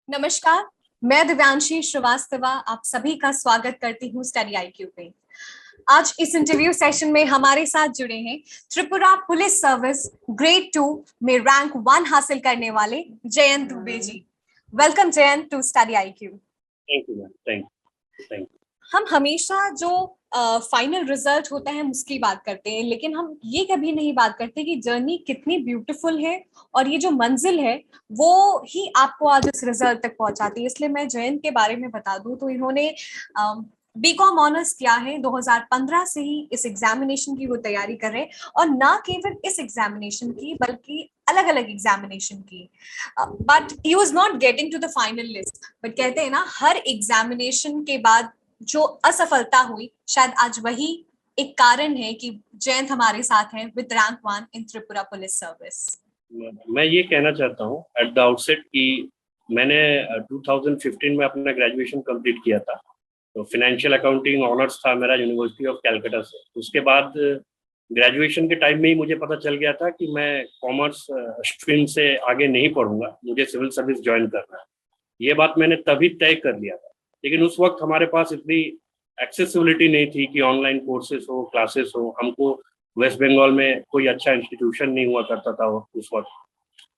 नमस्कार। मैं दिव्यांशी श्रीवास्तवा आप सभी का स्वागत करती हूँ स्टडी आईक्यू पे। आज इस इंटरव्यू सेशन में हमारे साथ जुड़े हैं त्रिपुरा पुलिस सर्विस ग्रेड 2 में रैंक 1 हासिल करने वाले Jayant Dubey ji. Welcome Jayant to study IQ. Thank you ma'am, thank you. हम हमेशा जो फाइनल रिजल्ट होता है उसकी बात करते हैं, लेकिन हम ये कभी नहीं बात करते कि जर्नी कितनी ब्यूटीफुल है और ये जो मंजिल है वो ही आपको आज इस रिजल्ट तक पहुंचाती है। इसलिए मैं जयंत के बारे में बता दूं तो इन्होंने बीकॉम ऑनर्स किया है। 2015 से ही इस एग्जामिनेशन की वो तैयारी कर रहे हैं, और ना केवल इस एग्जामिनेशन की बल्कि अलग अलग एग्जामिनेशन की। But he was not getting to the final list. But कहते हैं ना, हर एग्जामिनेशन के बाद जो असफलता हुई, शायद आज वही एक कारण है कि जयंत हमारे साथ हैं with rank 1 in Tripura police service. मैं ये कहना चाहता हूँ एट द आउटसेट कि मैंने 2015 में अपना ग्रेजुएशन कंप्लीट किया था। तो फाइनेंशियल अकाउंटिंग ऑनर्स था मेरा यूनिवर्सिटी ऑफ कैलकाटा से। उसके बाद ग्रेजुएशन के टाइम में ही मुझे पता चल गया था कि मैं कॉमर्स स्ट्रीम से आगे नहीं पढ़ूंगा, मुझे सिविल सर्विस ज्वाइन करना है। ये बात मैंने तभी तय कर लिया था। लेकिन उस वक्त हमारे पास इतनी एक्सेसिबिलिटी नहीं थी कि ऑनलाइन कोर्सेज हो, क्लासेस हो। हमको वेस्ट बंगाल में कोई अच्छा इंस्टीट्यूशन नहीं हुआ करता था उस वक्त।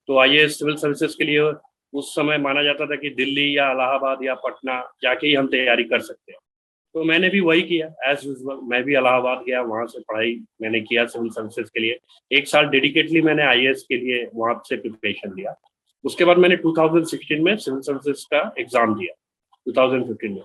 तो आईएएस सिविल सर्विसेज के लिए उस समय माना जाता था कि दिल्ली या इलाहाबाद या पटना जाके ही हम तैयारी कर सकते हैं। तो मैंने भी वही किया एज यूजुअल। मैं भी इलाहाबाद गया, वहाँ से पढ़ाई मैंने किया सिविल सर्विसेज के लिए। 1 साल डेडिकेटली मैंने आईएएस के लिए वहाँ से प्रिपरेशन लिया। उसके बाद मैंने 2016 में सिविल सर्विसेज का एग्जाम दिया। 2015 में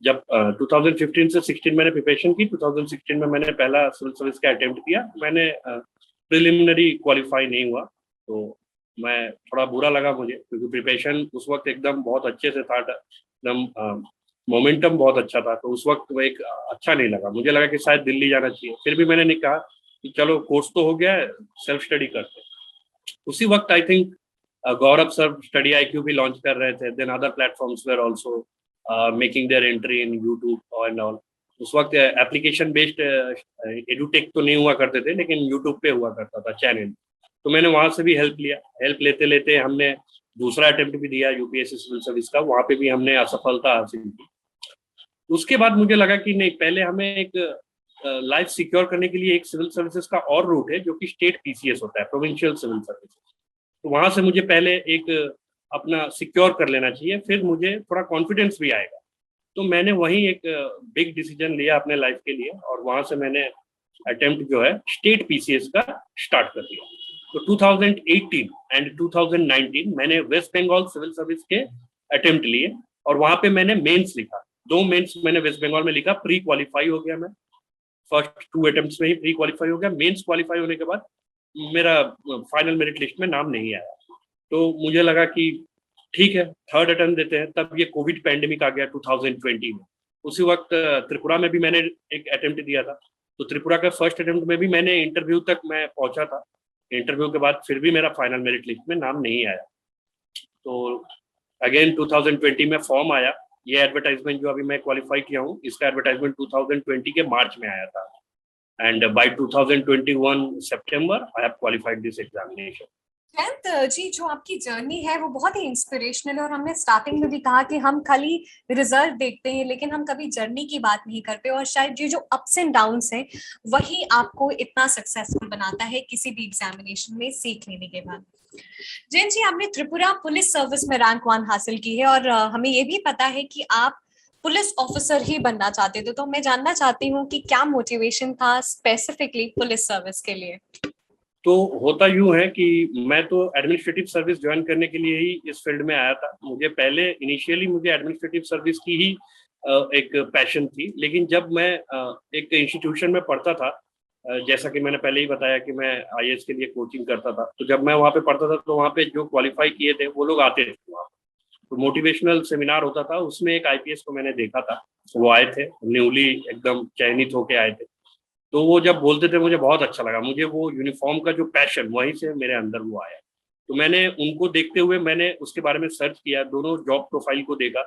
जब 2015 से 16 मैंने प्रिपरेशन की, 2016 में मैंने पहला सिविल सर्विस का अटेम्प्ट किया। मैंने प्रिलिमिनरी क्वालिफाई नहीं हुआ, तो मैं थोड़ा बुरा लगा मुझे, क्योंकि प्रिपरेशन उस वक्त एकदम बहुत अच्छे से था, एकदम मोमेंटम बहुत अच्छा था। तो उस वक्त वो एक अच्छा नहीं लगा, मुझे लगा कि शायद दिल्ली जाना चाहिए। फिर भी मैंने नहीं कहा कि चलो कोर्स तो हो गया है, सेल्फ स्टडी करते। उसी वक्त I think Gaurav sir study IQ भी लॉन्च कर रहे थे। Then other platforms were also making their entry in YouTube and all. उस वक्त एप्लीकेशन बेस्ड एडुटेक तो नहीं हुआ करते थे, लेकिन यूट्यूब पे हुआ करता था चैनल। तो मैंने वहां से भी हेल्प लिया। हेल्प लेते लेते हमने दूसरा अटेम्प्ट भी दिया यूपीएससी सिविल सर्विस का, वहां पे भी हमने असफलता हासिल की। उसके बाद मुझे लगा कि नहीं, पहले हमें एक लाइफ सिक्योर करने के लिए एक सिविल सर्विसेज का और रूट है जो कि स्टेट पीसीएस होता है, प्रोविंशियल सिविल सर्विसेज। तो वहां से मुझे पहले एक अपना सिक्योर कर लेना चाहिए, फिर मुझे थोड़ा कॉन्फिडेंस भी आएगा। तो मैंने वही एक बिग डिसीजन लिया अपने लाइफ के लिए, और वहां से मैंने अटेम्प्ट जो है स्टेट पीसीएस का स्टार्ट कर दिया। तो 2018 एंड 2019 मैंने वेस्ट बंगाल सिविल सर्विस के अटेम्प्ट लिए, और वहां पे मैंने मेंस लिखा। 2 मेंस मैंने वेस्ट बंगाल में लिखा, प्री क्वालिफाई हो गया मैं। फर्स्ट 2 अटेम्प्ट्स में ही प्री क्वालिफाई हो गया। मेंस क्वालिफाई होने के बाद मेरा फाइनल मेरिट लिस्ट में नाम नहीं आया। तो मुझे लगा कि ठीक है, थर्ड अटेम्प्ट देते हैं। तब ये कोविड पैंडेमिक आ गया 2020 में। उसी वक्त त्रिपुरा में भी मैंने एक अटेम्प्ट दिया था। तो त्रिपुरा का फर्स्ट अटेम्प्ट में भी मैंने इंटरव्यू तक मैं पहुंचा था। इंटरव्यू के बाद फिर भी मेरा फाइनल मेरिट लिस्ट में नाम नहीं आया। तो अगेन 2020 में फॉर्म आया। ये एडवर्टाइजमेंट जो अभी मैं क्वालिफाई किया हूँ, इसका एडवर्टाइजमेंट 2020 के मार्च में आया था, and by 2021 September I have qualified this examination. Jayant ji, जो आपकी जर्नी है वो बहुत ही इंस्पिरेशनल है, और हमने स्टार्टिंग में भी कहा कि हम खाली रिजल्ट देखते हैं लेकिन हम कभी जर्नी की बात नहीं करते, और शायद ये जो अप्स एंड डाउन्स हैं वही आपको इतना सक्सेसफुल बनाता है किसी भी एग्जामिनेशन में सीख लेने के बाद। जयंत जी, आपने त्रिपुरा पुलिस सर्विस में रैंक 1 हासिल की है, और हमें ये भी पता है कि आप पुलिस ऑफिसर ही बनना चाहते थे। तो मैं जानना चाहती हूँ कि क्या मोटिवेशन था स्पेसिफिकली पुलिस सर्विस के लिए। तो होता यूं है कि मैं तो एडमिनिस्ट्रेटिव सर्विस ज्वाइन करने के लिए ही इस फील्ड में आया था। मुझे पहले इनिशियली मुझे एडमिनिस्ट्रेटिव सर्विस की ही एक पैशन थी। लेकिन जब मैं एक इंस्टीट्यूशन में पढ़ता था, जैसा कि मैंने पहले ही बताया कि मैं आईएएस के लिए कोचिंग करता था, तो जब मैं वहाँ पे पढ़ता था तो वहाँ पे जो क्वालिफाई किए थे वो लोग आते थे वहाँ। तो मोटिवेशनल सेमिनार होता था, उसमें एक आईपीएस को मैंने देखा था। वो आए थे, न्यूली एकदम चयनित होके आए थे। तो वो जब बोलते थे मुझे बहुत अच्छा लगा। मुझे वो यूनिफॉर्म का जो पैशन, वहीं से मेरे अंदर वो आया। तो मैंने उनको देखते हुए मैंने उसके बारे में सर्च किया, दोनों जॉब प्रोफाइल को देखा।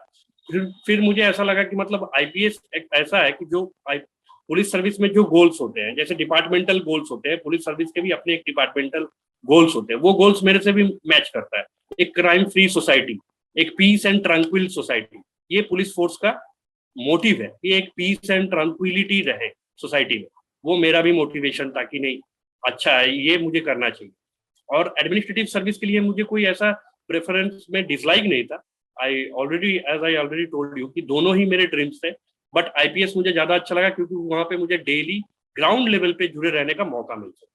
फिर मुझे ऐसा लगा कि मतलब आईपीएस एक ऐसा है कि जो पुलिस सर्विस में जो गोल्स होते हैं, जैसे डिपार्टमेंटल गोल्स होते हैं, पुलिस सर्विस के भी अपने एक डिपार्टमेंटल गोल्स होते हैं। वो गोल्स मेरे से भी मैच करता है। एक क्राइम फ्री सोसाइटी, एक पीस एंड ट्रंक्विल सोसाइटी, ये पुलिस फोर्स का मोटिव है कि एक पीस एंड ट्रंक्विलिटी रहे सोसाइटी में। वो मेरा भी मोटिवेशन था कि नहीं अच्छा है, ये मुझे करना चाहिए। और एडमिनिस्ट्रेटिव सर्विस के लिए मुझे कोई ऐसा प्रेफरेंस में डिसलाइक नहीं था। आई ऑलरेडी टोल्ड यू कि दोनों ही मेरे ड्रीम्स थे, बट आईपीएस मुझे ज्यादा अच्छा लगा क्योंकि वहां पे मुझे डेली ग्राउंड लेवल पे जुड़े रहने का मौका मिलता है।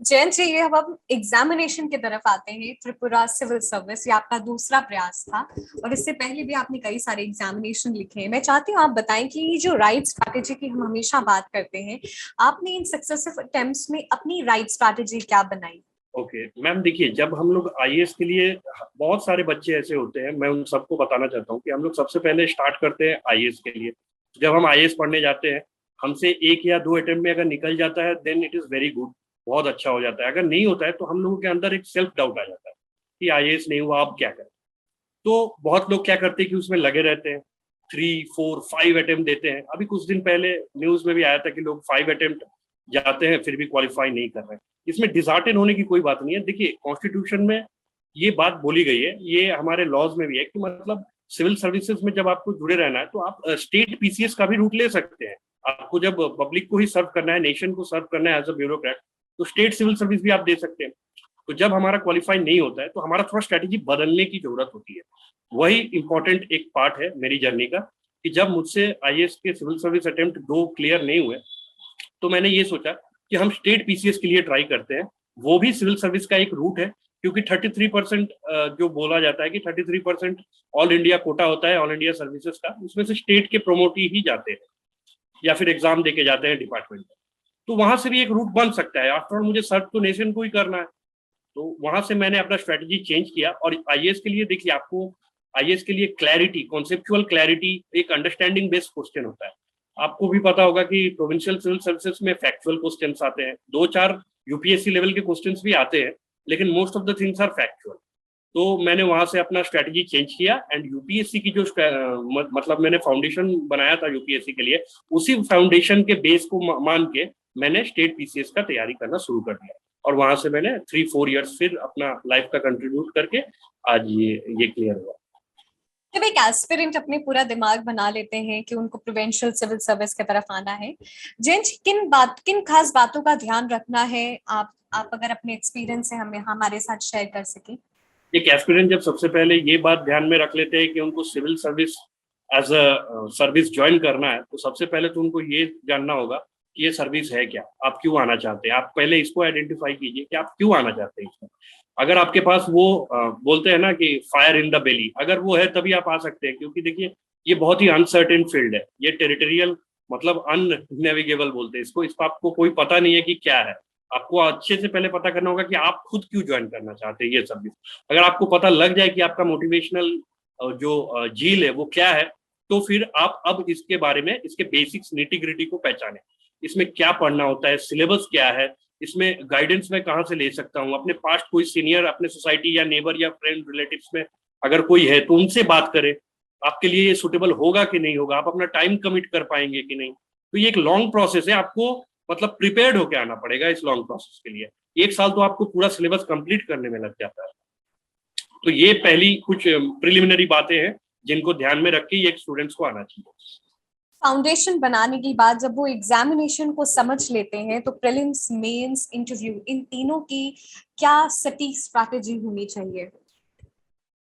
जयंत जी, ये अब हम एग्जामिनेशन की तरफ आते हैं। त्रिपुरा सिविल सर्विस ये आपका दूसरा प्रयास था और इससे पहले भी आपने कई सारे एग्जामिनेशन लिखे हैं। मैं चाहती हूँ आप बताएं कि ये जो राइट स्ट्रैटेजी की हम हमेशा बात करते हैं, आपने इन सक्सेसिव अटेम्प्ट्स में अपनी राइट स्ट्रैटेजी क्या बनाई? ओके मैम, देखिए जब हम लोग आईएएस के लिए, बहुत सारे बच्चे ऐसे होते हैं, मैं उन सबको बताना चाहता हूँ कि हम लोग सबसे पहले स्टार्ट करते हैं आईएएस के लिए। जब हम आईएएस पढ़ने जाते हैं, हमसे 1 या 2 अटेम्प्ट में अगर निकल जाता है then it is very good, बहुत अच्छा हो जाता है। अगर नहीं होता है तो हम लोगों के अंदर एक सेल्फ डाउट आ जाता है कि आईएएस नहीं हुआ, अब क्या करें। तो बहुत लोग क्या करते हैं कि उसमें लगे रहते हैं, 3, 4, 5 अटेम्प्ट देते हैं। अभी कुछ दिन पहले न्यूज में भी आया था कि लोग 5 अटेम्प्ट जाते हैं फिर भी क्वालिफाई नहीं कर रहे हैं। इसमें डिसहार्टेन होने की कोई बात नहीं है। देखिए कॉन्स्टिट्यूशन में ये बात बोली गई है, ये हमारे लॉज में भी है कि मतलब सिविल सर्विसेज में जब आपको जुड़े रहना है तो आप स्टेट पीसीएस का भी रूट ले सकते हैं। आपको जब पब्लिक को ही सर्व करना है, नेशन को सर्व करना है एज अ ब्यूरोक्रेट, तो स्टेट सिविल सर्विस भी आप दे सकते हैं। तो जब हमारा क्वालिफाई नहीं होता है तो हमारा थोड़ा स्ट्रेटेजी बदलने की जरूरत होती है। वही इंपॉर्टेंट एक पार्ट है मेरी जर्नी का कि जब मुझसे आईएएस के सिविल सर्विस अटेम्प्ट 2 क्लियर नहीं हुए तो मैंने ये सोचा कि हम स्टेट पीसीएस के लिए ट्राई करते हैं। वो भी सिविल सर्विस का एक रूट है, क्योंकि 33% जो बोला जाता है कि 33% ऑल इंडिया कोटा होता है ऑल इंडिया सर्विसेज का, उसमें से स्टेट के प्रोमोटी ही जाते हैं या फिर एग्जाम देके जाते हैं डिपार्टमेंट में। तो वहां से भी एक रूट बन सकता है। आफ्टर ऑल मुझे सर्व तो नेशन को ही करना है। तो वहां से मैंने अपना स्ट्रेटेजी चेंज किया। और आईएएस के लिए देखिए, आपको आईएएस के लिए क्लैरिटी, कॉन्सेप्चुअल क्लैरिटी, एक अंडरस्टैंडिंग बेस्ड क्वेश्चन होता है। आपको भी पता होगा कि प्रोविंशियल सिविल सर्विसेज में फैक्चुअल क्वेश्चंस आते हैं, 2-4 यूपीएससी लेवल के क्वेश्चंस भी आते हैं, लेकिन most of the things are factual. तो मैंने वहां से अपना स्ट्रेटेजी चेंज किया एंड यूपीएससी की जो मतलब मैंने फाउंडेशन बनाया था यूपीएससी के लिए, उसी फाउंडेशन के बेस को मान के मैंने स्टेट पीसीएस का तैयारी करना शुरू कर दिया। और वहां से मैंने 3-4 ईयर्स फिर अपना लाइफ का कंट्रीब्यूट करके आज ये क्लियर हुआ। जब एक एस्पिरेंट अपने पूरा दिमाग बना लेते हैं कि उनको प्रोविंशियल सिविल सर्विस की तरफ आना है, जयंत किन खास बातों का ध्यान रखना है? आप अगर अपने एक्सपीरियंस से हमें हमारे साथ शेयर कर सके। एक एस्पिरेंट जब सबसे पहले ये बात ध्यान में रख लेते हैं कि उनको civil service as a service join करना है, तो सबसे पहले तो उनको ये जानना होगा कि ये सर्विस है क्या, आप क्यों आना चाहते हैं। आप पहले इसको आइडेंटिफाई कीजिए कि आप क्यों आना चाहते हैं इसमें। अगर आपके पास वो बोलते हैं ना कि फायर इन द बेली, अगर वो है तभी आप आ सकते हैं। क्योंकि देखिए ये बहुत ही अनसर्टेन फील्ड है, ये टेरिटोरियल मतलब अननेविगेबल बोलते हैं इसको। इसको आपको कोई पता नहीं है कि क्या है। आपको अच्छे से पहले पता करना होगा कि आप खुद क्यों ज्वाइन करना चाहते हैं ये सर्विस। अगर आपको पता लग जाए कि आपका मोटिवेशनल जो झील है वो क्या है, तो फिर आप अब इसके बारे में, इसके बेसिक्स निटी-ग्रिटी को पहचाने। इसमें क्या पढ़ना होता है, सिलेबस क्या है, इसमें गाइडेंस मैं कहाँ से ले सकता हूँ। अपने पास्ट कोई सीनियर, अपने सोसाइटी या नेबर या फ्रेंड रिलेटिव्स में अगर कोई है तो उनसे बात करें, आपके लिए ये सुटेबल होगा कि नहीं होगा, आप अपना टाइम कमिट कर पाएंगे कि नहीं। तो ये एक लॉन्ग प्रोसेस है, आपको मतलब प्रिपेयर्ड होकर आना पड़ेगा इस लॉन्ग प्रोसेस के लिए। 1 साल तो आपको पूरा सिलेबस कंप्लीट करने में लग जाता है। तो ये पहली कुछ प्रिलिमिनरी बातें हैं जिनको ध्यान में रख के एक स्टूडेंट्स को आना चाहिए। फाउंडेशन बनाने के बाद जब वो एग्जामिनेशन को समझ लेते हैं तो प्रीलिम्स, मेंस, इंटरव्यू, इन तीनों की क्या सटीक स्ट्रैटेजी होनी चाहिए?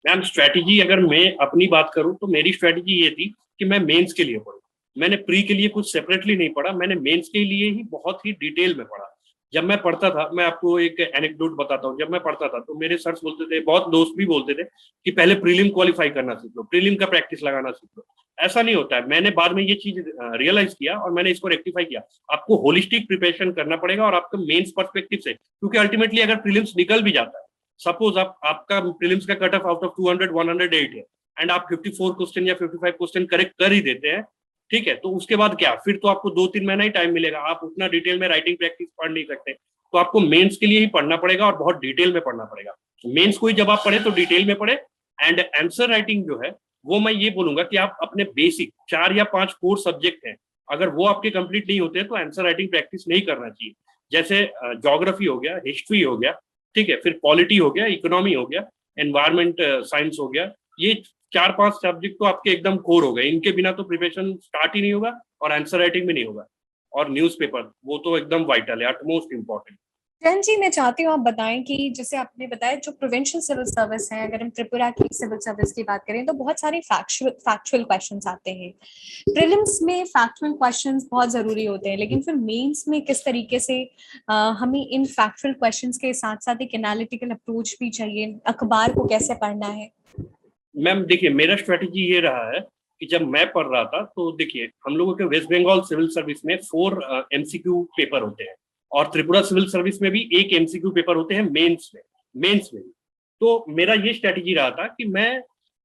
मैम स्ट्रैटेजी अगर मैं अपनी बात करूं तो मेरी स्ट्रैटेजी ये थी कि मैं मेंस के लिए पढ़ूं। मैंने प्री के लिए कुछ सेपरेटली नहीं पढ़ा, मैंने मेंस के लिए ही बहुत ही डिटेल में पढ़ा। जब मैं पढ़ता था, मैं आपको एक एनेक्डोट बताता हूँ। जब मैं पढ़ता था तो मेरे सर्स बोलते थे, बहुत दोस्त भी बोलते थे कि पहले प्रीलिम क्वालिफाई करना सीख लो, प्रीलिम का प्रैक्टिस लगाना सीख लो। ऐसा नहीं होता है। मैंने बाद में ये चीज रियलाइज किया और मैंने इसको रेक्टिफाई किया। आपको होलिस्टिक प्रिपरेशन करना पड़ेगा और आपका मेंस पर्सपेक्टिव से, क्योंकि अल्टीमेटली अगर प्रीलिम्स निकल भी जाता है, सपोज आपका प्रीलिम्स का कट ऑफ आउट ऑफ 200 108 है एंड आप 54 क्वेश्चन या 55 क्वेश्चन करेक्ट कर ही देते हैं, ठीक है, तो उसके बाद क्या, फिर तो आपको 2-3 महीना ही टाइम मिलेगा। आप उतना डिटेल में राइटिंग प्रैक्टिस पढ़ नहीं सकते। तो आपको मेंस के लिए ही पढ़ना पड़ेगा और बहुत डिटेल में पढ़ना पड़ेगा। मेंस को ही जब आप पढ़े तो डिटेल में पढ़े। एंड आंसर राइटिंग जो है वो मैं ये बोलूंगा कि आप अपने बेसिक 4 या 5 कोर सब्जेक्ट हैं, अगर वो आपके कंप्लीट नहीं होते तो आंसर राइटिंग प्रैक्टिस नहीं करना चाहिए। जैसे ज्योग्राफी हो गया, हिस्ट्री हो गया, ठीक है, फिर पॉलिटी हो गया, इकोनॉमी हो गया, एनवायरमेंट साइंस हो गया, ये 4-5 सब्जेक्ट तो आपके एकदम कोर हो गए, इनके बिना तो प्रिपरेशन स्टार्ट ही नहीं होगा और आंसर राइटिंग भी नहीं होगा। और न्यूज़पेपर वो तो एकदम वाइटल है, अटमोस्ट इम्पोर्टेंट। जयंत जी, मैं चाहती हूँ आप बताएं कि जैसे आपने बताया जो प्रोविंशियल सिविल सर्विस है, अगर हम त्रिपुरा की सिविल सर्विस की बात करें तो बहुत सारे फैक्चुअल क्वेश्चंस आते हैं। प्रीलिम्स में फैक्चुअल क्वेश्चंस बहुत जरूरी होते हैं, लेकिन फिर मेंस में किस तरीके से हमें इन फैक्चुअल क्वेश्चंस के साथ साथ एक एनालिटिकल अप्रोच भी चाहिए, अखबार को कैसे पढ़ना है? मैम देखिए, मेरा स्ट्रेटेजी ये रहा है कि जब मैं पढ़ रहा था तो देखिए, हम लोगों के वेस्ट बंगाल सिविल सर्विस में 4 एमसीक्यू पेपर होते हैं और त्रिपुरा सिविल सर्विस में भी एक एमसीक्यू पेपर होते हैं मेंस में। तो मेरा ये स्ट्रेटेजी रहा था कि मैं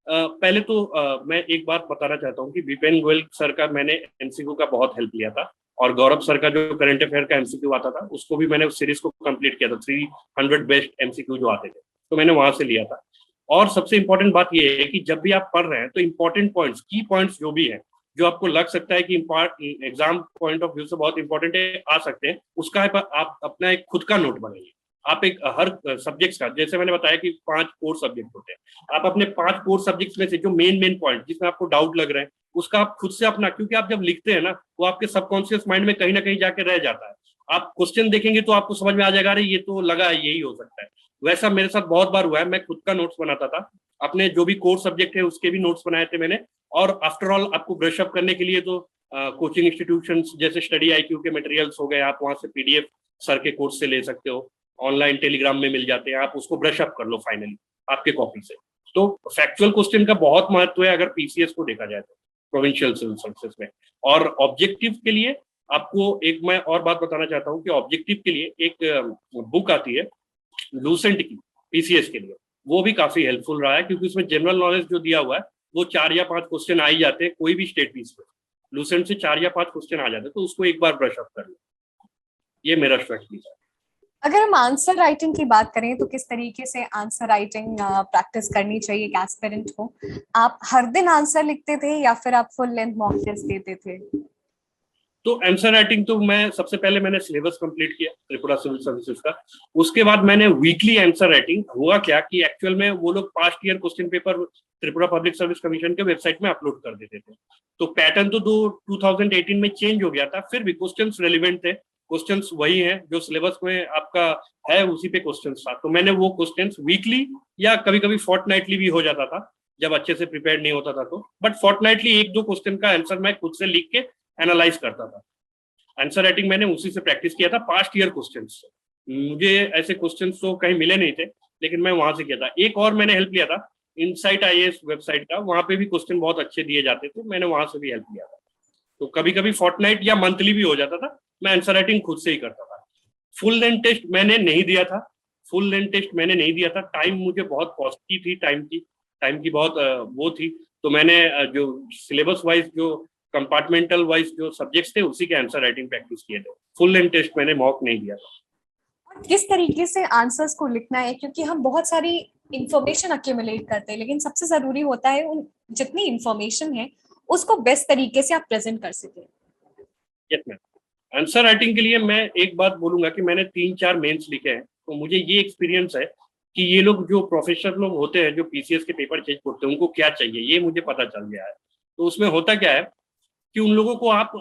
पहले तो मैं एक बात बताना चाहता हूँ कि विपिन गोयल सर का मैंने एमसीक्यू का बहुत हेल्प लिया था, और गौरव सर का जो करंट अफेयर का एमसीक्यू आता था उसको भी मैंने उस सीरीज को कंप्लीट किया था, 300 बेस्ट एमसीक्यू जो आते थे, तो मैंने वहां से लिया था। और सबसे इंपॉर्टेंट बात यह है कि जब भी आप पढ़ रहे हैं तो इंपॉर्टेंट पॉइंट्स, की पॉइंट्स जो भी है, जो आपको लग सकता है कि एग्जाम पॉइंट ऑफ व्यू से बहुत इंपॉर्टेंट है, आ सकते हैं, उसका आप अपना एक खुद का नोट बनाइए। आप एक हर सब्जेक्ट्स का, जैसे मैंने बताया कि 5 कोर सब्जेक्ट होते हैं, आप अपने 5 कोर सब्जेक्ट्स में से जो मेन पॉइंट जिसमें आपको डाउट लग रहे हैं उसका आप खुद से अपना, क्योंकि आप जब लिखते हैं ना वो आपके सबकॉन्शियस माइंड में कहीं ना कहीं जाके रह जाता है। आप क्वेश्चन देखेंगे तो आपको समझ में आ जाएगा, अरे ये तो लगा है यही हो सकता है। वैसा मेरे साथ बहुत बार हुआ है, मैं खुद का नोट्स बनाता था, अपने जो भी कोर सब्जेक्ट है उसके भी नोट्स बनाए थे मैंने। और आफ्टर ऑल आपको ब्रश अप करने के लिए तो कोचिंग इंस्टीट्यूशंस जैसे स्टडी आईक्यू के मटेरियल्स हो गए, आप वहां से पीडीएफ सर के कोर्स से ले सकते हो, ऑनलाइन टेलीग्राम में मिल जाते हैं, आप उसको ब्रश अप कर लो फाइनली आपके कॉपी से। तो फैक्चुअल क्वेश्चन का बहुत महत्व है अगर पीसीएस को देखा जाए तो, प्रोविंशियल सिविल सर्विसेज में। और ऑब्जेक्टिव के लिए आपको एक मैं और बात बताना चाहता हूँ कि ऑब्जेक्टिव के लिए एक बुक आती है लूसेंट की, पीसीएस के लिए, वो भी काफी हेल्पफुल रहा है, क्योंकि उसमें जनरल नॉलेज जो दिया हुआ है वो 4 या 5 क्वेश्चन आ ही जाते हैं कोई भी स्टेट पीस में, लूसेंट से 4 या 5 क्वेश्चन आ जाते हैं, तो उसको एक बार ब्रश अप कर लो। ये मेरा स्ट्रेटजी है। अगर हम आंसर राइटिंग की बात करें तो किस तरीके से आंसर राइटिंग प्रैक्टिस करनी चाहिए एक एस्पिरेंट को? आप हर दिन आंसर लिखते थे या फिर आप फुल लेंथ मॉक टेस्ट देते थे? तो आंसर राइटिंग तो मैं सबसे पहले मैंने सिलेबस कंप्लीट किया त्रिपुरा सिविल सर्विसेज का, उसके बाद मैंने वीकली आंसर राइटिंग, हुआ क्या कि एक्चुअल में वो लोग past year question paper Tripura public service commission के वेबसाइट में अपलोड कर देते थे, तो पैटर्न तो 2018 में चेंज हो गया था, फिर भी क्वेश्चंस रेलिवेंट थे, क्वेश्चंस वही हैं जो सिलेबस में आपका है, उसी पे क्वेश्चंस था। तो मैंने वो क्वेश्चंस वीकली या कभी कभी फोर्टनाइटली भी हो जाता था जब अच्छे से प्रिपेयर नहीं होता था तो, बट फोर्टनाइटली 1-2 क्वेश्चन का आंसर मैं खुद से लिख के एनालाइज करता था। आंसर राइटिंग मैंने उसी से प्रैक्टिस किया था, पास्ट ईयर क्वेश्चंस से। मुझे ऐसे क्वेश्चंस तो कहीं मिले नहीं थे, लेकिन मैं वहां से किया था। एक और मैंने हेल्प लिया था इनसाइट आईएएस वेबसाइट का, वहां पे भी क्वेश्चन बहुत अच्छे दिए जाते थे, मैंने वहां से भी हेल्प लिया था। तो कभी कभी फोर्टनाइट या मंथली भी हो जाता था, मैं आंसर राइटिंग खुद से ही करता था। फुल लेंथ टेस्ट मैंने नहीं दिया था, टाइम मुझे बहुत कॉस्टली थी, टाइम की बहुत वो थी, तो मैंने जो सिलेबस वाइज जो कंपार्टमेंटल वाइज जो सब्जेक्ट्स थे उसी के आंसर राइटिंग प्रैक्टिस किए थे, फुल लेंथ टेस्ट मैंने मॉक नहीं दिया था। किस तरीके से आंसर्स को लिखना है, क्योंकि हम बहुत सारी इंफॉर्मेशन अक्यूमुलेट करते हैं, लेकिन सबसे जरूरी होता है उन जितनी इंफॉर्मेशन है उसको बेस्ट तरीके से आप प्रेजेंट कर सकें। यस मैम, आंसर राइटिंग के लिए मैं एक बात बोलूंगा कि मैंने 3-4 मेंस लिखे हैं, तो मुझे ये एक्सपीरियंस है कि ये लोग जो प्रोफेशनल लोग होते हैं जो पीसीएस के पेपर चेक करते हैं उनको क्या चाहिए ये मुझे पता चल गया है। तो उसमें होता क्या है कि उन लोगों को आप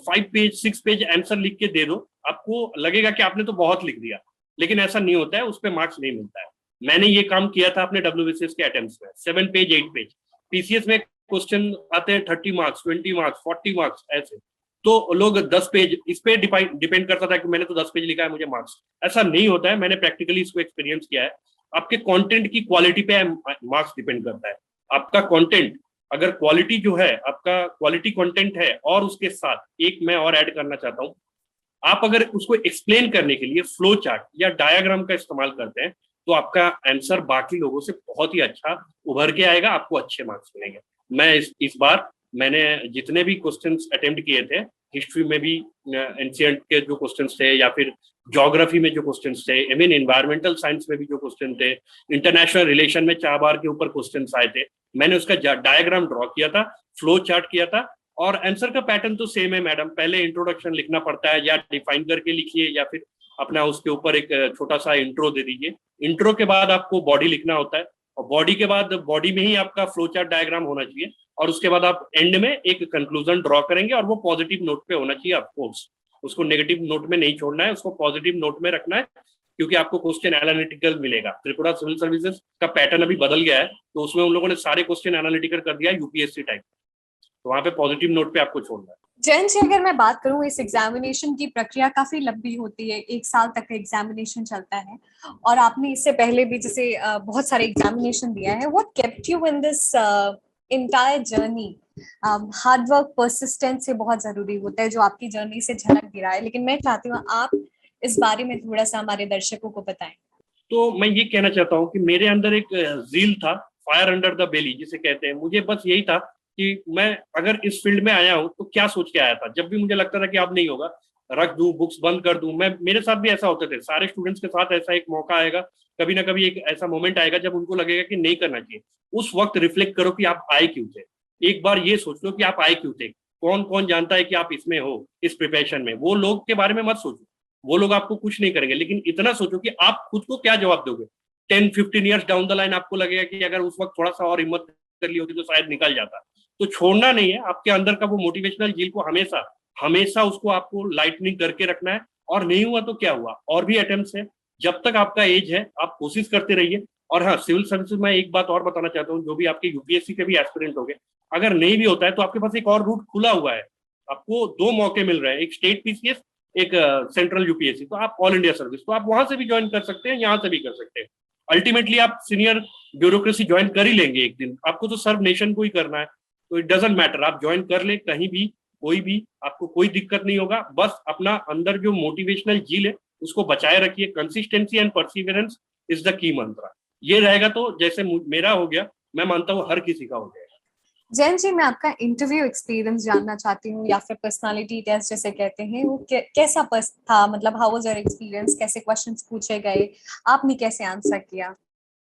5 पेज 6 पेज आंसर लिख के दे दो, आपको लगेगा कि आपने तो बहुत लिख दिया, लेकिन ऐसा नहीं होता है, उस पर मार्क्स नहीं मिलता है। मैंने ये काम किया था अपने डब्ल्यूबीसीएस के अटेम्प्ट्स में, 7 पेज 8 पेज, पीसीएस में क्वेश्चन आते हैं 30 मार्क्स 20 मार्क्स 40 मार्क्स ऐसे, तो लोग 10 पेज, इस पे डिपेंड करता था कि मैंने तो 10 पेज लिखा है मुझे मार्क्स, ऐसा नहीं होता है। मैंने प्रैक्टिकली इसको एक्सपीरियंस किया है। आपके कंटेंट की क्वालिटी पे मार्क्स डिपेंड करता है। आपका कंटेंट अगर क्वालिटी जो है, आपका क्वालिटी कंटेंट है, और उसके साथ एक मैं और ऐड करना चाहता हूं, आप अगर उसको एक्सप्लेन करने के लिए फ्लो चार्ट या डायग्राम का इस्तेमाल करते हैं तो आपका आंसर बाकी लोगों से बहुत ही अच्छा उभर के आएगा, आपको अच्छे मार्क्स मिलेंगे। मैं इस बार मैंने जितने भी क्वेश्चंस अटेम्प्ट किए थे, हिस्ट्री में भी एंशिएंट के जो क्वेश्चंस थे, या फिर ज्योग्राफी में जो क्वेश्चंस थे, आई मीन एनवायरमेंटल साइंस में भी जो क्वेश्चन थे, इंटरनेशनल रिलेशन में 4 बार के ऊपर क्वेश्चंस आए थे, मैंने उसका डायग्राम ड्रॉ किया था, फ्लो चार्ट किया था। और आंसर का पैटर्न तो सेम है मैडम, पहले इंट्रोडक्शन लिखना पड़ता है, या डिफाइन करके लिखिए या फिर अपना उसके ऊपर एक छोटा सा इंट्रो दे दीजिए। इंट्रो के बाद आपको बॉडी लिखना होता है, और बॉडी के बाद बॉडी में ही आपका फ्लो चार्ट डायग्राम होना चाहिए, और उसके बाद आप एंड में एक कंक्लूजन ड्रॉ करेंगे, और वो पॉजिटिव नोट पे होना चाहिए ऑफकोर्स। उसको नेगेटिव नोट में नहीं छोड़ना है, उसको पॉजिटिव नोट में रखना है, क्योंकि आपको क्वेश्चन एनालिटिकल मिलेगा। त्रिपुरा सिविल सर्विसेज का पैटर्न अभी बदल गया है, तो उसमें उन लोगों ने सारे क्वेश्चन एनालिटिकल कर दिया यूपीएससी टाइप, तो वहां पे पॉजिटिव नोट पे आपको छोड़ना है। जैन जी, अगर मैं बात करूं, इस एग्जामिनेशन की प्रक्रिया काफी लंबी होती है, 1 साल तक का एग्जामिनेशन चलता है, और आपने इससे पहले भी जैसे बहुत सारे एग्जामिनेशन दिया है। What kept you in this entire journey? Hard work, persistence से बहुत जरूरी होता है, जो आपकी जर्नी से झलक गिरा है, लेकिन मैं चाहती हूँ आप इस बारे में थोड़ा सा हमारे दर्शकों को बताएं। तो मैं ये कहना चाहता हूँ कि मेरे अंदर एक जील था, फायर अंडर द बेली जिसे कहते हैं। मुझे बस यही था कि मैं अगर इस फील्ड में आया हूँ तो क्या सोच के आया था। जब भी मुझे लगता था कि अब नहीं होगा, रख दूं, बुक्स बंद कर दूं, मैं, मेरे साथ भी ऐसा होते थे, सारे स्टूडेंट्स के साथ ऐसा एक मौका आएगा, कभी ना कभी एक ऐसा मोमेंट आएगा जब उनको लगेगा कि नहीं करना चाहिए। उस वक्त रिफ्लेक्ट करो कि आप आए क्यों थे। एक बार ये सोच लो कि आप आए क्यों थे। कौन कौन जानता है कि आप इसमें हो, इस प्रिपरेशन में। वो लोग के बारे में मत सोचो, वो लोग आपको कुछ नहीं करेंगे, लेकिन इतना सोचो कि आप खुद को क्या जवाब दोगे। 10-15 ईयर्स डाउन द लाइन आपको लगेगा कि अगर उस वक्त थोड़ा सा और हिम्मत कर ली होती तो शायद निकल जाता। तो छोड़ना नहीं है, आपके अंदर का वो मोटिवेशनल झील को हमेशा हमेशा उसको आपको लाइटनिंग करके रखना है। और नहीं हुआ तो क्या हुआ, और भी अटेम्प्ट्स है, जब तक आपका एज है आप कोशिश करते रहिए। और हाँ, सिविल सर्विसेज में एक बात और बताना चाहता हूँ, जो भी आपके यूपीएससी के भी एस्पिरेंट हो गए, अगर नहीं भी होता है तो आपके पास एक और रूट खुला हुआ है। आपको 2 मौके मिल रहे हैं, एक स्टेट पीसीएस, एक सेंट्रल यूपीएससी। तो आप ऑल इंडिया सर्विस, तो आप वहां से भी ज्वाइन कर सकते हैं, यहाँ से भी कर सकते हैं। अल्टीमेटली आप सीनियर ब्यूरोक्रेसी ज्वाइन कर ही लेंगे एक दिन। आपको तो सर्व नेशन को ही करना है, तो इट डजंट मैटर, आप ज्वाइन कर ले कहीं भी, कोई भी, आपको कोई दिक्कत नहीं होगा। बस अपना अंदर जो मोटिवेशनल झील है उसको बचाए रखिए। Consistency and perseverance is the key मंत्र। ये रहेगा तो जैसे मेरा हो गया, मैं मानता हूँ हर किसी का हो गया। जैन जी, मैं आपका इंटरव्यू एक्सपीरियंस जानना चाहती हूँ, या फिर पर्सनालिटी टेस्ट जैसे कहते हैं, वो कैसा था? मतलब हाउ वाज योर एक्सपीरियंस? कैसे क्वेश्चंस पूछे गए, आपने कैसे आंसर किया?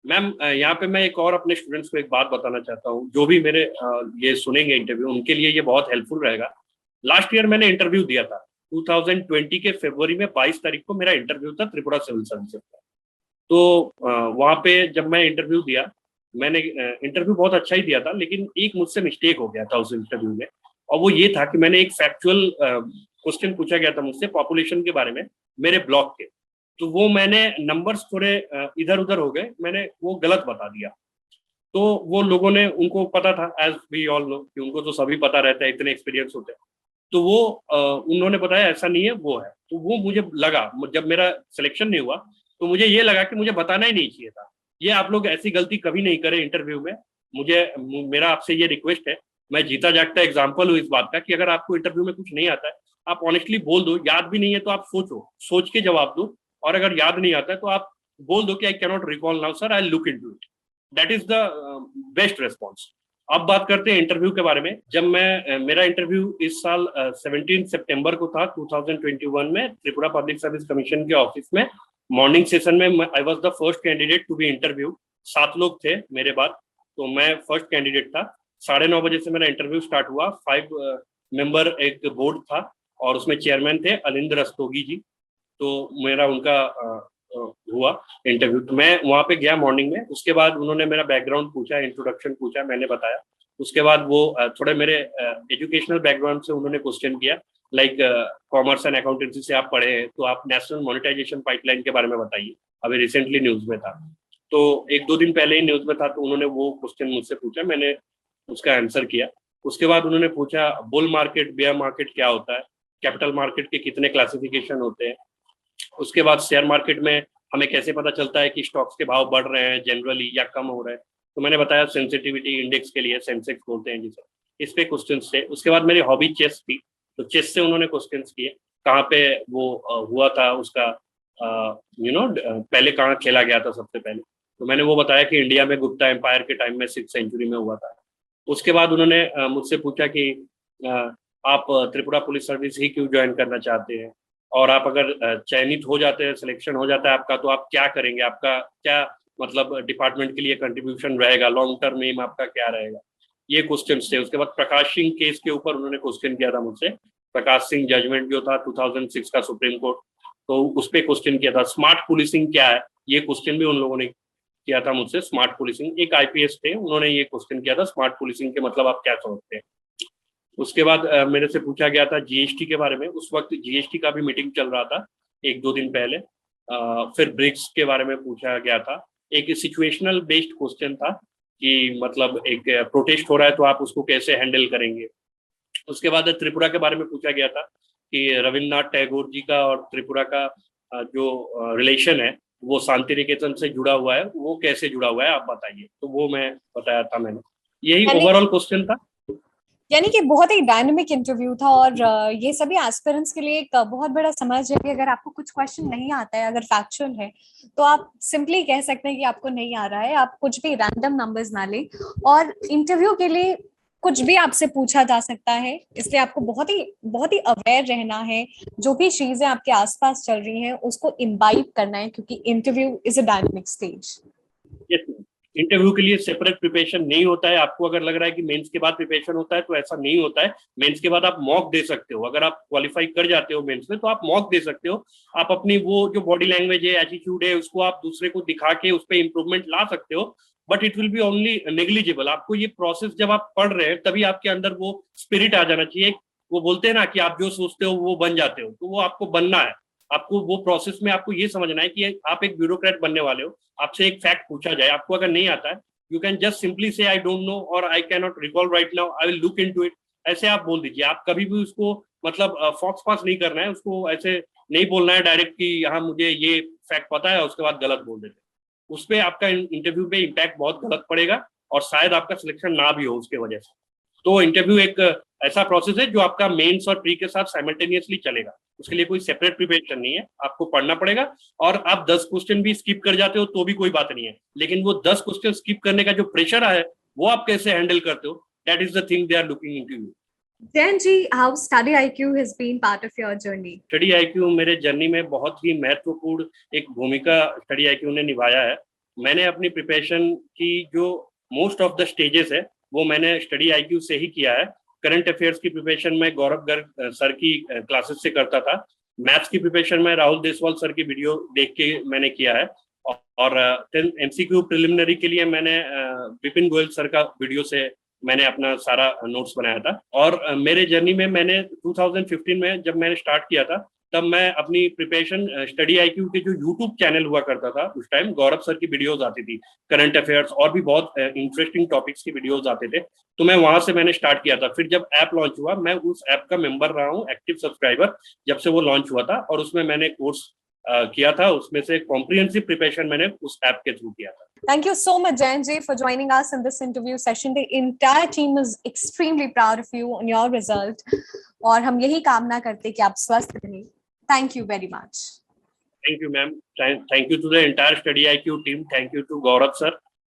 मैम, यहाँ पे मैं एक और अपने स्टूडेंट्स को एक बात बताना चाहता हूँ, जो भी मेरे ये सुनेंगे इंटरव्यू, उनके लिए ये बहुत हेल्पफुल रहेगा। लास्ट ईयर मैंने इंटरव्यू दिया था, 2020 के फरवरी में 22 तारीख को मेरा इंटरव्यू था त्रिपुरा सिविल सर्विसेज का। तो वहाँ पे जब मैं इंटरव्यू दिया, मैंने इंटरव्यू बहुत अच्छा ही दिया था, लेकिन एक मुझसे मिस्टेक हो गया था उस इंटरव्यू में। और वो ये था कि मैंने एक फैक्चुअल क्वेश्चन पूछा गया था मुझसे पॉपुलेशन के बारे में, मेरे ब्लॉक के। तो वो मैंने नंबर्स थोड़े इधर उधर हो गए, मैंने वो गलत बता दिया। तो वो लोगों ने, उनको पता था, एज वी ऑल नो कि उनको तो सभी पता रहता है, इतने एक्सपीरियंस होते हैं। तो वो उन्होंने बताया ऐसा नहीं है, वो है। तो वो मुझे लगा, जब मेरा सिलेक्शन नहीं हुआ तो मुझे ये लगा कि मुझे बताना ही नहीं चाहिए था। ये आप लोग ऐसी गलती कभी नहीं करें इंटरव्यू में। मेरा आपसे ये रिक्वेस्ट है, मैं जीता जागता एग्जाम्पल हूँ इस बात का, कि अगर आपको इंटरव्यू में कुछ नहीं आता है, आप ऑनेस्टली बोल दो। याद भी नहीं है तो आप सोच के जवाब दो। और अगर याद नहीं आता है तो आप बोल दो कि I cannot recall now sir, I look into it. That is the best response. अब बात करते हैं इंटरव्यू के बारे में। जब मेरा इंटरव्यू इस साल 17 सितंबर को था 2021 में, त्रिपुरा पब्लिक सर्विस कमीशन के ऑफिस में मॉर्निंग सेशन में। I was the first candidate to be interview. 7 लोग थे मेरे बाद, तो मैं फर्स्ट कैंडिडेट था। 9:30 बजे से मेरा इंटरव्यू स्टार्ट हुआ। 5 मेंबर एक बोर्ड था, और उसमें चेयरमैन थे अलिंद रस्तोगी जी। तो मेरा उनका हुआ इंटरव्यू। तो मैं वहाँ पे गया मॉर्निंग में। उसके बाद उन्होंने मेरा बैकग्राउंड पूछा, इंट्रोडक्शन पूछा, मैंने बताया। उसके बाद वो थोड़े मेरे एजुकेशनल बैकग्राउंड से उन्होंने क्वेश्चन किया, लाइक कॉमर्स एंड अकाउंटेंसी से आप पढ़े हैं, तो आप नेशनल मोनेटाइजेशन पाइपलाइन के बारे में बताइए, अभी रिसेंटली न्यूज में था। तो 1-2 दिन पहले ही न्यूज में था, तो उन्होंने वो क्वेश्चन मुझसे पूछा, मैंने उसका आंसर किया। उसके बाद उन्होंने पूछा बुल मार्केट, बेयर मार्केट क्या होता है, कैपिटल मार्केट के कितने क्लासिफिकेशन होते हैं। उसके बाद शेयर मार्केट में हमें कैसे पता चलता है कि स्टॉक्स के भाव बढ़ रहे हैं जनरली या कम हो रहे हैं। तो मैंने बताया सेंसिटिविटी इंडेक्स के लिए, सेंसेक्स बोलते हैं जिसे, इस पे क्वेश्चंस थे। उसके बाद मेरी हॉबी चेस थी, तो चेस से उन्होंने क्वेश्चंस किए, कहाँ पे वो हुआ था उसका, पहले कहाँ खेला गया था सबसे पहले। तो मैंने वो बताया कि इंडिया में गुप्ता एम्पायर के टाइम में 6th सेंचुरी में हुआ था। उसके बाद उन्होंने मुझसे पूछा कि आप त्रिपुरा पुलिस सर्विस ही क्यों ज्वाइन करना चाहते हैं, और आप अगर चयनित हो जाते हैं, सिलेक्शन हो जाता है आपका, तो आप क्या करेंगे, आपका क्या मतलब डिपार्टमेंट के लिए कंट्रीब्यूशन रहेगा, लॉन्ग टर्म एम आपका क्या रहेगा। ये क्वेश्चन थे। उसके बाद प्रकाश सिंह केस के ऊपर उन्होंने क्वेश्चन किया था मुझसे। प्रकाश सिंह जजमेंट जो था 2006 का सुप्रीम कोर्ट, तो उस पर क्वेश्चन किया था। स्मार्ट पुलिसिंग क्या है, ये क्वेश्चन भी उन लोगों ने किया था मुझसे, स्मार्ट पुलिसिंग। एक आईपीएस थे, उन्होंने ये क्वेश्चन किया था, स्मार्ट पुलिसिंग के मतलब आप क्या समझते हैं। उसके बाद मेरे से पूछा गया था जीएसटी के बारे में। उस वक्त जीएसटी का भी मीटिंग चल रहा था एक दो दिन पहले। फिर ब्रिक्स के बारे में पूछा गया था। एक सिचुएशनल बेस्ड क्वेश्चन था कि मतलब एक प्रोटेस्ट हो रहा है तो आप उसको कैसे हैंडल करेंगे। उसके बाद त्रिपुरा के बारे में पूछा गया था कि रविन्द्रनाथ टैगोर जी का और त्रिपुरा का जो रिलेशन है वो शांति निकेतन से जुड़ा हुआ है, वो कैसे जुड़ा हुआ है आप बताइए। तो वो मैं बताया था मैंने। यही ओवरऑल क्वेश्चन था। यानी कि बहुत ही डायनेमिक इंटरव्यू था और ये सभी एस्पिरेंट्स के लिए एक बहुत बड़ा समझ है कि अगर आपको कुछ क्वेश्चन नहीं आता है, अगर फैक्चुअल है, तो आप सिंपली कह सकते हैं कि आपको नहीं आ रहा है। आप कुछ भी रैंडम नंबर्स ना लें, और इंटरव्यू के लिए कुछ भी आपसे पूछा जा सकता है, इसलिए आपको बहुत ही अवेयर रहना है। जो भी चीजें आपके आसपास चल रही हैं उसको इम्बाइब करना है, क्योंकि interview is a dynamic stage. Interview के लिए सेपरेट प्रिपरेशन नहीं होता है। आपको अगर लग रहा है कि मेंस के बाद प्रिपरेशन होता है तो ऐसा नहीं होता है। मेंस के बाद आप मॉक दे सकते हो। अगर आप क्वालिफाई कर जाते हो मेंस में तो आप मॉक दे सकते हो। आप अपनी वो जो बॉडी लैंग्वेज है, एटीट्यूड है, उसको आप दूसरे को दिखा के उस पर इंप्रूवमेंट ला सकते हो, but it will be only negligible. आपको ये प्रोसेस जब आप पढ़ रहे हैं तभी आपके अंदर वो स्पिरिट आ जाना चाहिए। वो बोलते हैं ना कि आप जो सोचते हो वो बन जाते हो, तो वो आपको बनना है। आपको वो प्रोसेस में आपको ये समझना है कि आप एक ब्यूरोक्रेट बनने वाले हो। आपसे एक फैक्ट पूछा जाए, आपको अगर नहीं आता है, यू कैन जस्ट सिंपली से आई डोंट नो और I can not recall right now, I will look into it. ऐसे आप बोल दीजिए। आप कभी भी उसको मतलब फॉक्स पास नहीं करना है, उसको ऐसे नहीं बोलना है डायरेक्ट कि यहाँ मुझे ये फैक्ट पता है उसके बाद गलत बोल देते। उस पर आपका इंटरव्यू पे इम्पैक्ट बहुत गलत पड़ेगा और शायद आपका सिलेक्शन ना भी हो उसके वजह से। तो इंटरव्यू एक ऐसा प्रोसेस है जो आपका मेंस और प्री के साथ साइमल्टेनियसली चलेगा। उसके लिए कोई सेपरेट प्रिपरेशन नहीं है, आपको पढ़ना पड़ेगा। और आप 10 क्वेश्चन भी स्किप कर जाते हो तो भी कोई बात नहीं है, लेकिन वो 10 क्वेश्चन स्किप करने का जो प्रेशर है वो आप कैसे हैंडल करते हो, that is the thing they are looking into you. Jain ji, how study IQ has been part of your journey? Study IQ मेरे जर्नी में बहुत ही महत्वपूर्ण एक भूमिका स्टडी आईक्यू ने निभाया है। मैंने अपनी प्रिपरेशन की जो मोस्ट ऑफ द स्टेजेस है वो मैंने स्टडी आईक्यू से ही किया है। करंट अफेयर्स की प्रिपरेशन मैं गौरव गर्ग सर की क्लासेस से करता था। मैथ्स की प्रिपरेशन मैं राहुल देसवाल सर की वीडियो देख के मैंने किया है। और एमसीक्यू प्रिलिमिनरी के लिए मैंने विपिन गोयल सर का वीडियो से मैंने अपना सारा नोट्स बनाया था। और मेरे जर्नी में मैंने 2015 में जब मैंने स्टार्ट किया था तब मैं अपनी प्रिपरेशन स्टडी आईक्यू के जो यूट्यूब चैनल हुआ करता था उस टाइम गौरव सर की वीडियोस आती थी, करंट अफेयर्स और भी बहुत इंटरेस्टिंग टॉपिक्स की वीडियोस आते थे। तो मैं वहां से मैंने स्टार्ट किया था। फिर जब ऐप लॉन्च हुआ मैं उस ऐप का मेंबर रहा हूँ, एक्टिव सब्सक्राइबर, जब से वो लॉन्च हुआ था। और उसमें मैंने कोर्स किया था, उसमें से कॉम्प्रिहेंसिव प्रिपरेशन मैंने उस ऐप के थ्रू किया था। Thank you so much, Jayan ji, for joining us in this interview session. The entire team is extremely proud of you on your result. और हम यही कामना करते हैं कि आप स्वस्थ रहें। Thank you very much. Thank you, ma'am. Thank you to the entire Study IQ team. Thank you to Gaurav sir.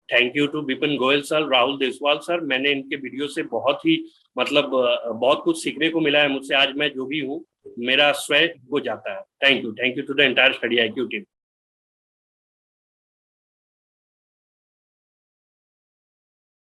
Thank you to Vipin Goyal sir, Rahul Deswal sir. मैंने इनके वीडियो से बहुत ही मतलब बहुत कुछ सीखने को मिला है मुझसे। आज मैं जो भी हूँ मेरा स्वयं हो जाता है। Thank you to the entire study IQ team.